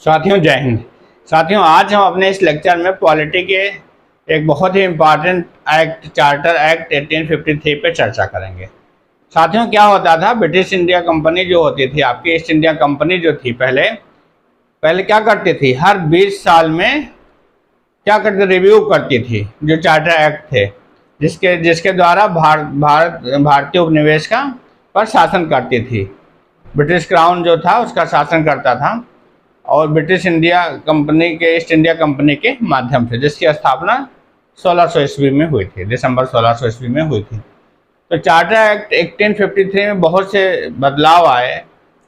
साथियों जय हिंद। साथियों आज हम अपने इस लेक्चर में पॉलिटी के एक बहुत ही इम्पॉर्टेंट एक्ट चार्टर एक्ट 1853 पे चर्चा करेंगे। साथियों क्या होता था, ब्रिटिश इंडिया कंपनी जो होती थी, आपकी ईस्ट इंडिया कंपनी जो थी, पहले क्या करती थी, हर 20 साल में क्या करती, रिव्यू करती थी जो चार्टर एक्ट थे, जिसके जिसके द्वारा भारतीय उपनिवेश का पर शासन करती थी। ब्रिटिश क्राउन जो था उसका शासन करता था और ब्रिटिश इंडिया कंपनी के ईस्ट इंडिया कंपनी के माध्यम से, जिसकी स्थापना 1600 ईस्वी में हुई थी, दिसंबर 1600 ईस्वी में हुई थी। तो चार्टर एक्ट 1853 में बहुत से बदलाव आए,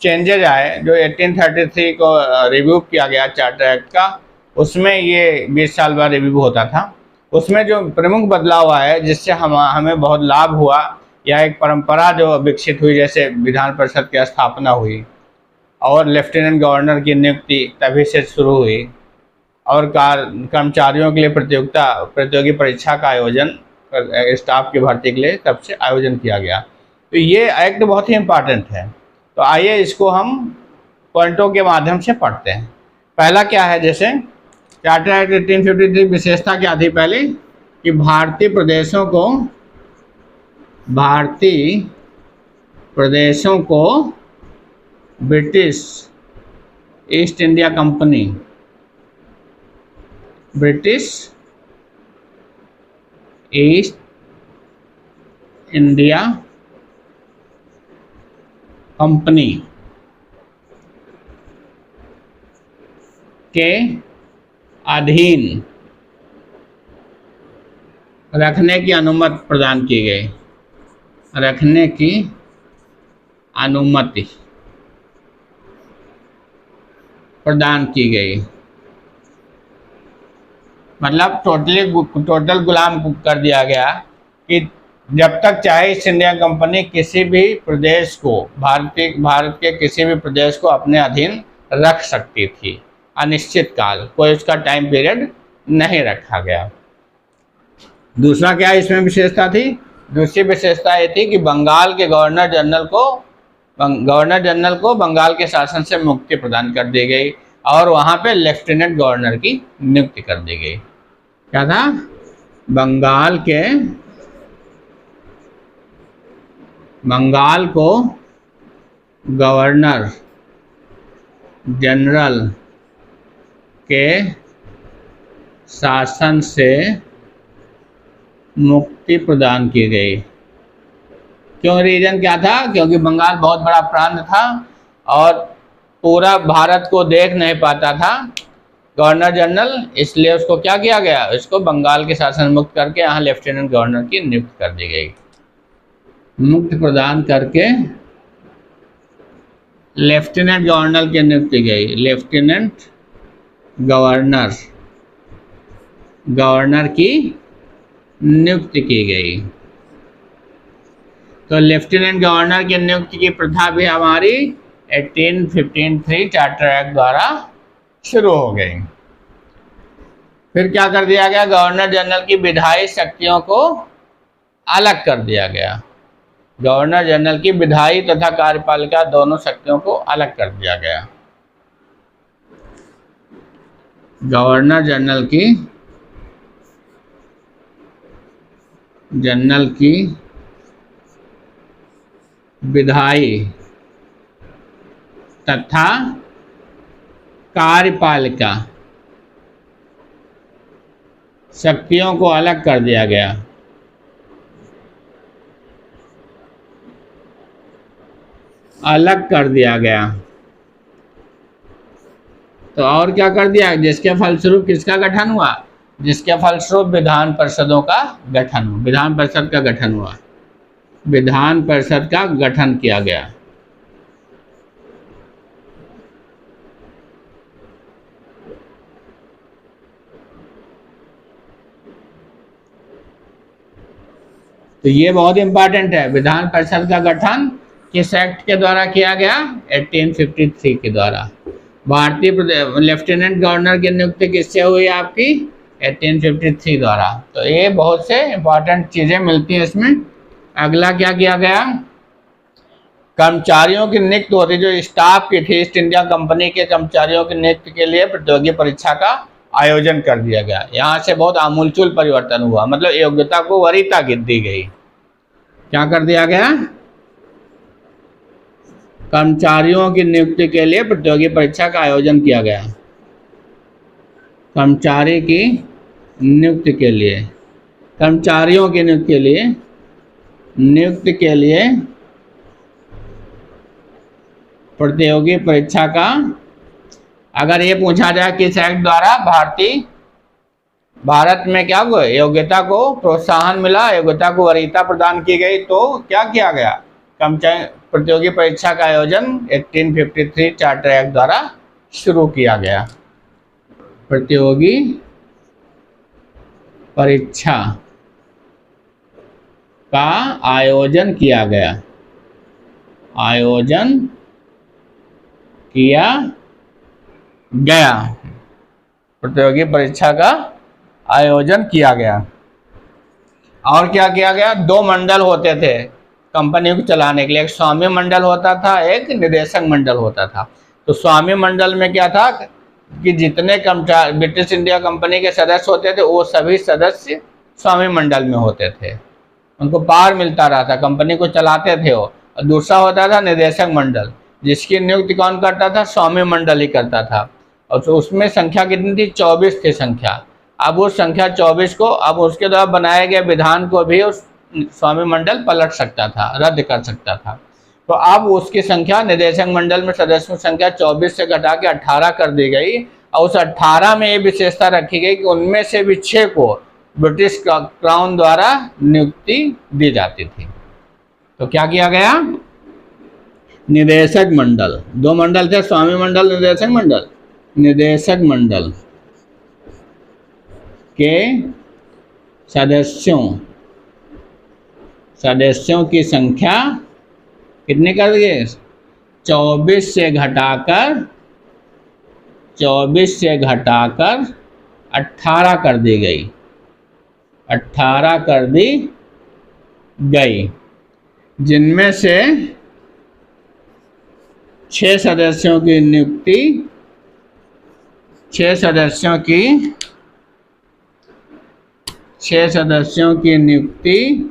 चेंजेज आए। जो 1833 को रिव्यू किया गया चार्टर एक्ट का, उसमें ये 20 साल बाद रिव्यू होता था। उसमें जो प्रमुख बदलाव आए जिससे हमें बहुत लाभ हुआ, या एक परंपरा जो विकसित हुई, जैसे विधान परिषद की स्थापना हुई और लेफ्टिनेंट गवर्नर की नियुक्ति तभी से शुरू हुई, और कर्मचारियों के लिए प्रतियोगी परीक्षा का आयोजन, स्टाफ की भर्ती के लिए तब से आयोजन किया गया। तो ये एक्ट बहुत ही इम्पॉर्टेंट है। तो आइए इसको हम पॉइंटों के माध्यम से पढ़ते हैं। पहला क्या है, जैसे चार्टर एक्ट 1853 विशेषता क्या थी पहले, कि भारतीय प्रदेशों को ब्रिटिश ईस्ट इंडिया कंपनी के अधीन रखने की अनुमति प्रदान की गई। मतलब टोटल गुलाम कर दिया गया कि जब तक चाहे ईस्ट इंडिया कंपनी किसी भी प्रदेश को, भारत के किसी भी प्रदेश को अपने अधीन रख सकती थी, अनिश्चित काल, कोई उसका टाइम पीरियड नहीं रखा गया। दूसरा क्या इसमें विशेषता थी, दूसरी विशेषता ये थी कि बंगाल के गवर्नर जनरल को बंगाल के शासन से मुक्ति प्रदान कर दी गई और वहाँ पे लेफ्टिनेंट गवर्नर की नियुक्ति कर दी गई। क्या था, बंगाल को गवर्नर जनरल के शासन से मुक्ति प्रदान की गई। क्यों, रीजन क्या था, क्योंकि बंगाल बहुत बड़ा प्रांत था और पूरा भारत को देख नहीं पाता था गवर्नर जनरल, इसलिए उसको क्या किया गया, उसको बंगाल के शासन मुक्त करके यहाँ लेफ्टिनेंट गवर्नर की नियुक्ति कर दी गई। मुक्ति प्रदान करके लेफ्टिनेंट गवर्नर की नियुक्ति गई, लेफ्टिनेंट गवर्नर की नियुक्ति की गई। तो लेफ्टिनेंट गवर्नर की नियुक्ति की प्रथा भी हमारी 1853 चार्टर एक्ट द्वारा शुरू हो गई। फिर क्या कर दिया गया, गवर्नर जनरल की विधायी शक्तियों को अलग कर दिया गया। गवर्नर जनरल की विधायी तथा कार्यपालिका दोनों शक्तियों को अलग कर दिया गया। गवर्नर जनरल की विधायी तथा कार्यपालिका शक्तियों को अलग कर दिया गया। तो और क्या कर दिया, जिसके फलस्वरूप किसका गठन हुआ, जिसके फलस्वरूप विधान परिषद का गठन किया गया। तो ये बहुत इंपॉर्टेंट है। विधान परिषद का गठन किस एक्ट के द्वारा किया गया, 1853 के द्वारा। भारतीय लेफ्टिनेंट गवर्नर की नियुक्ति किससे हुई आपकी, 1853 द्वारा। तो ये बहुत से इंपॉर्टेंट चीजें मिलती हैं इसमें। अगला क्या किया गया, कर्मचारियों की नियुक्ति होती, जो स्टाफ की थी ईस्ट इंडिया कंपनी के कर्मचारियों की नियुक्ति के लिए प्रतियोगी परीक्षा का आयोजन कर दिया गया। यहाँ से बहुत आमूलचूल परिवर्तन हुआ, मतलब योग्यता को वरीयता दी गई। क्या कर दिया गया? कर्मचारियों की नियुक्ति के लिए प्रतियोगी परीक्षा का आयोजन किया गया। कर्मचारी की नियुक्ति के लिए, कर्मचारियों की नियुक्ति के लिए प्रतियोगी परीक्षा का, अगर ये पूछा जाए किस एक्ट द्वारा भारत में क्या हुआ, योग्यता को प्रोत्साहन मिला, योग्यता को वरीयता प्रदान की गई, तो क्या किया गया? कर्मचारी प्रतियोगी परीक्षा का आयोजन 1853 चार्टर एक्ट द्वारा शुरू किया गया। प्रतियोगी परीक्षा का आयोजन किया गया, प्रतियोगी परीक्षा का आयोजन किया गया। और क्या किया गया? 2 मंडल होते थे कंपनी को चलाने के लिए, एक स्वामी मंडल होता था, एक निदेशक मंडल होता था। तो स्वामी मंडल में क्या था कि जितने कर्मचारी ब्रिटिश इंडिया कंपनी के सदस्य होते थे वो सभी सदस्य स्वामी मंडल में होते थे, उनको पावर मिलता रहा था, कंपनी को चलाते थे वो। और दूसरा होता था निदेशक मंडल, जिसकी नियुक्ति कौन करता था? स्वामी मंडल ही करता था। और तो उसमें संख्या कितनी थी? 24 थी संख्या। अब उस संख्या 24 को, अब उसके द्वारा बनाए गए विधान को भी उस स्वामी मंडल पलट सकता था, रद्द कर सकता था। तो अब उसकी संख्या निदेशक मंडल में सदस्यों की संख्या 24 से घटा के 18 कर दी गई। और उस 18 में ये विशेषता रखी गई कि उनमें से भी 6 को ब्रिटिश क्राउन द्वारा नियुक्ति दी जाती थी। तो क्या किया गया? निदेशक मंडल, 2 मंडल थे, स्वामी मंडल, निदेशक मंडल। निदेशक मंडल के सदस्यों की संख्या कितनी कर दी? 24 से घटाकर 18 कर दी गई, 18 कर दी गई, जिनमें से 6 सदस्यों की नियुक्ति, 6 सदस्यों की नियुक्ति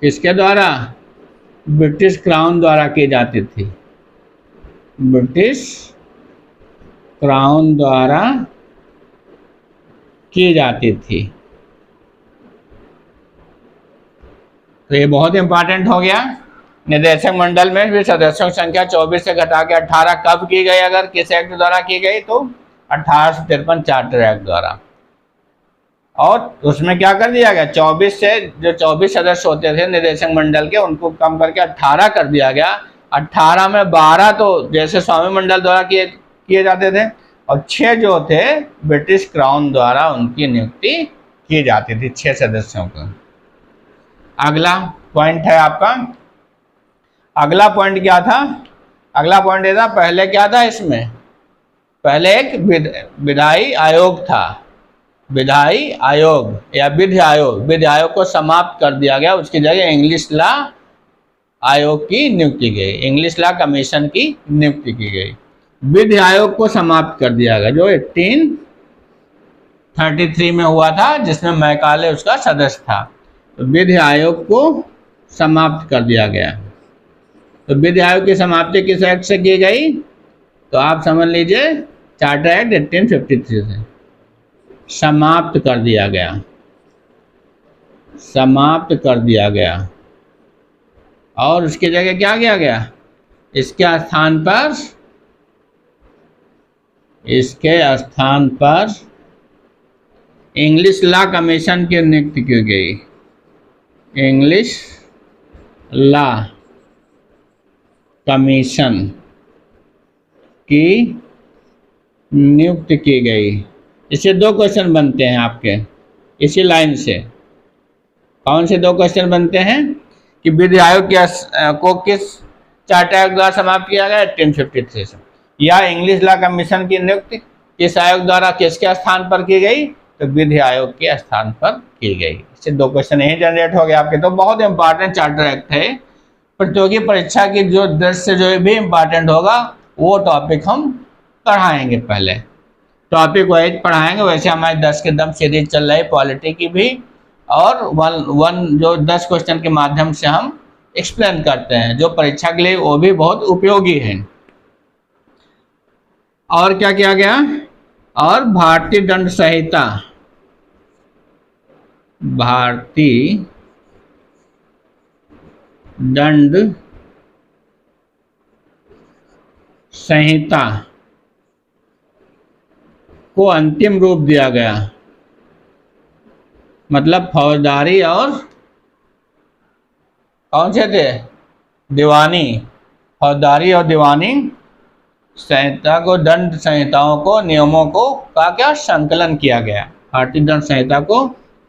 किसके द्वारा? ब्रिटिश क्राउन द्वारा की जाती थी, ब्रिटिश क्राउन द्वारा की जाती थी। तो ये बहुत इंपॉर्टेंट हो गया। निदेशक मंडल में भी सदस्यों की संख्या 24 से घटा के 18 कब की गई? अगर किस एक्ट द्वारा की गई तो 1853 चार्टर एक्ट द्वारा। और उसमें क्या कर दिया गया? 24 से जो 24 सदस्य होते थे निदेशक मंडल के, उनको कम करके 18 कर दिया गया। 18 में 12 तो जैसे स्वामी मंडल द्वारा किए जाते थे, और 6 जो थे ब्रिटिश क्राउन द्वारा उनकी नियुक्ति की जाती थी, 6 सदस्यों को। अगला पॉइंट है आपका, अगला पॉइंट क्या था? अगला पॉइंट ये था, पहले क्या था इसमें? पहले एक विधायी आयोग था, विधायी आयोग या विधि आयोग। विधि आयोग को समाप्त कर दिया गया, उसकी जगह इंग्लिश लॉ आयोग की नियुक्ति गई, इंग्लिश लॉ कमीशन की नियुक्ति की गई। विधि आयोग को समाप्त कर दिया गया, जो 1833 में हुआ था, जिसमें मैकाले उसका सदस्य था। तो विधि आयोग को समाप्त कर दिया गया। तो विधि आयोग की समाप्ति किस एक्ट से की गई? तो आप समझ लीजिए चार्टर एक्ट 1853 से समाप्त कर दिया गया, समाप्त कर दिया गया। और उसकी जगह क्या किया गया? इसके स्थान पर इंग्लिश लॉ कमीशन की नियुक्ति की गई, इंग्लिश लॉ कमीशन की नियुक्ति की गई। इससे 2 क्वेश्चन बनते हैं आपके इसी लाइन से। कौन से 2 क्वेश्चन बनते हैं? कि विधि आयोग को किस चार्टर एक्ट द्वारा समाप्त किया गया? 1853 से। या इंग्लिश लॉ कमीशन की नियुक्ति किस आयोग द्वारा किसके स्थान पर की गई? तो विधि आयोग के स्थान पर की गई। इससे 2 क्वेश्चन यही जनरेट हो गए आपके। तो बहुत इंपॉर्टेंट चार्टर एक्ट है प्रतियोगी परीक्षा की जो दृष्टि से जो भी इम्पोर्टेंट होगा वो टॉपिक हम पढ़ाएंगे। पहले टॉपिक वाइज पढ़ाएंगे। वैसे हमारी 10 के दम सीरीज चल रही पॉलिटी की भी, और वन जो 10 क्वेश्चन के माध्यम से हम एक्सप्लेन करते हैं, जो परीक्षा के लिए वो भी बहुत उपयोगी है। और क्या किया गया, और भारतीय दंड संहिता, भारतीय दंड संहिता को अंतिम रूप दिया गया। मतलब फौजदारी और कौन से थे, दीवानी, फौजदारी और दीवानी संहिता को, दंड संहिताओं को, नियमों को का क्या संकलन किया गया। भारतीय दंड संहिता को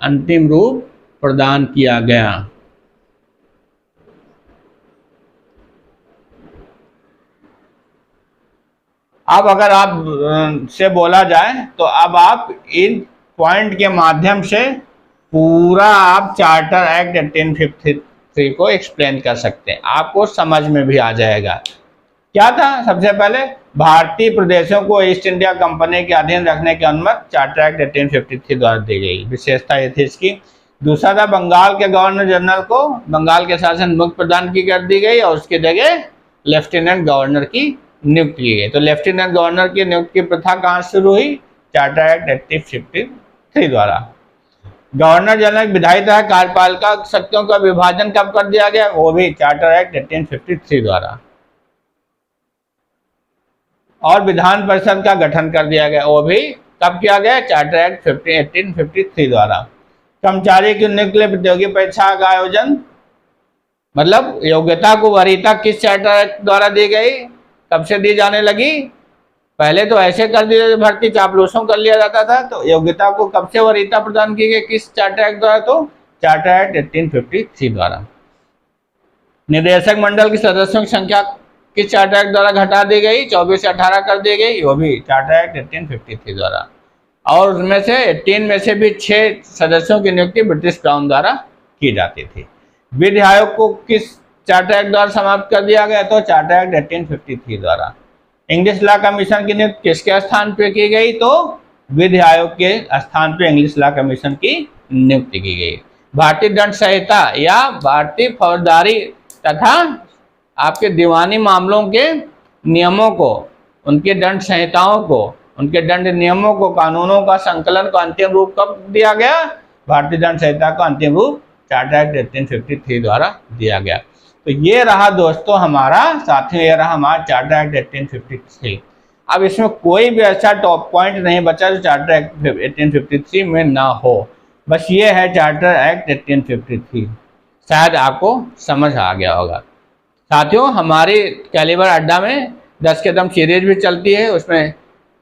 अंतिम रूप प्रदान किया गया। अब अगर आप से बोला जाए तो अब आप इन पॉइंट के माध्यम से पूरा आप चार्टर एक्ट 1853 को एक्सप्लेन कर सकते हैं, आपको समझ में भी आ जाएगा। क्या था, सबसे पहले भारतीय प्रदेशों को ईस्ट इंडिया कंपनी के अधीन रखने की अनुमति चार्टर एक्ट 1853 द्वारा दी गई, विशेषता ये थी इसकी। दूसरा था बंगाल के गवर्नर जनरल को बंगाल के शासन मुक्त प्रदान की कर दी गई और उसकी जगह लेफ्टिनेंट गवर्नर की नियुक्ति की गई। तो लेफ्टिनेंट गवर्नर की नियुक्ति की प्रथा कहाँ शुरू हुई, चार्टर एक्ट 1853 द्वारा। गवर्नर जनरल विधायी तथा कार्यपालिका शक्तियों का विभाजन कब कर दिया गया, वो भी चार्टर एक्ट 1853 द्वारा। और विधान परिषद का गठन कर दिया गया, वो भी कब किया गया, चार्टर एक्ट 1853 द्वारा। कर्मचारी की नियुक्ति के लिए प्रतियोगी परीक्षा का आयोजन, मतलब योग्यता को वरीयता किस चार्टर एक्ट द्वारा दी गई, कब से दी जाने लगी। पहले तो ऐसे कर दिया भर्ती चापलूसों कर लिया जाता था, तो योग्यता को कब से वरीयता प्रदान की गई, किस चार्टर एक्ट द्वारा, तो चार्टर एक्ट 1853 द्वारा। निदेशक मंडल के सदस्यों की संख्या किस चार्टर एक्ट द्वारा घटा दी गई, 24 से 18 कर दी गई, वो भी चार्टर एक्ट 1853 द्वारा। और उसमें से 18 में से भी 6 सदस्यों की नियुक्ति ब्रिटिश क्राउन द्वारा की जाती थी। विधि आयोग को किस चार्टर एक्ट द्वारा समाप्त कर दिया गया, तो चार्टर एक्ट 1853 द्वारा। इंग्लिश लॉ कमीशन की नियुक्ति किसके स्थान पर की गई, तो विधि आयोग के स्थान पर इंग्लिश लॉ कमीशन की नियुक्ति की गई। भारतीय दंड संहिता या भारतीय फौजदारी तथा आपके दीवानी मामलों के नियमों को, उनके दंड संहिताओं को, उनके दंड नियमों को, कानूनों का संकलन को अंतिम रूप कब दिया गया, भारतीय दंड संहिता का अंतिम रूप चार्टर एक्ट 1853 द्वारा दिया गया। तो ये रहा दोस्तों हमारा, साथियों ये रहा हमारा चार्टर एक्ट 1853। अब इसमें कोई भी ऐसा टॉप पॉइंट नहीं बचा जो चार्टर एक्ट 1853 में ना हो, बस ये है चार्टर एक्ट 1853। शायद आपको समझ आ गया होगा। साथियों हमारी कैलिबर अड्डा में 10 के दम सीरीज भी चलती है, उसमें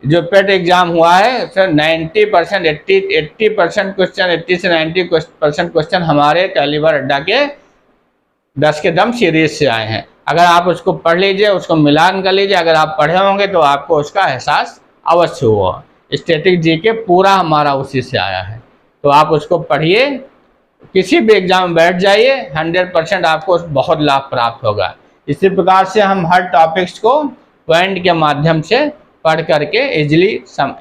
जो पेट एग्जाम हुआ है उसमें 90% 80% क्वेश्चन, 80 से 90% क्वेश्चन हमारे कैलिबर अड्डा के 10 के दम सीरीज से आए हैं। अगर आप उसको पढ़ लीजिए, उसको मिलान कर लीजिए, अगर आप पढ़े होंगे तो आपको उसका एहसास अवश्य हुआ। स्टैटिक जीके पूरा हमारा उसी से आया है, तो आप उसको पढ़िए, किसी भी एग्जाम में बैठ जाइए, 100% आपको बहुत लाभ प्राप्त होगा। इसी प्रकार से हम हर टॉपिक्स को पॉइंट के माध्यम से पढ़ करके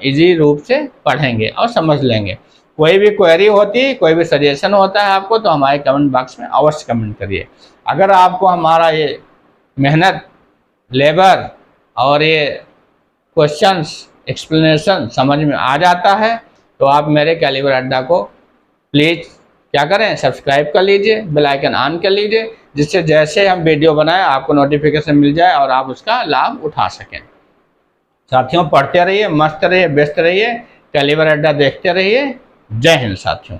इजी रूप से पढ़ेंगे और समझ लेंगे। कोई भी क्वेरी होती, कोई भी सजेशन होता है आपको, तो हमारे कमेंट बॉक्स में अवश्य कमेंट करिए। अगर आपको हमारा ये मेहनत, लेबर और ये क्वेश्चंस एक्सप्लेनेशन समझ में आ जाता है, तो आप मेरे कैलिबर अड्डा को प्लीज़ क्या करें, सब्सक्राइब कर लीजिए, बेल आइकन ऑन कर लीजिए, जिससे जैसे हम वीडियो बनाएं आपको नोटिफिकेशन मिल जाए और आप उसका लाभ उठा सकें। साथियों पढ़ते रहिए, मस्त रहिए, व्यस्त रहिए, कैलिबर अड्डा देखते रहिए। जय हिंद साथियों।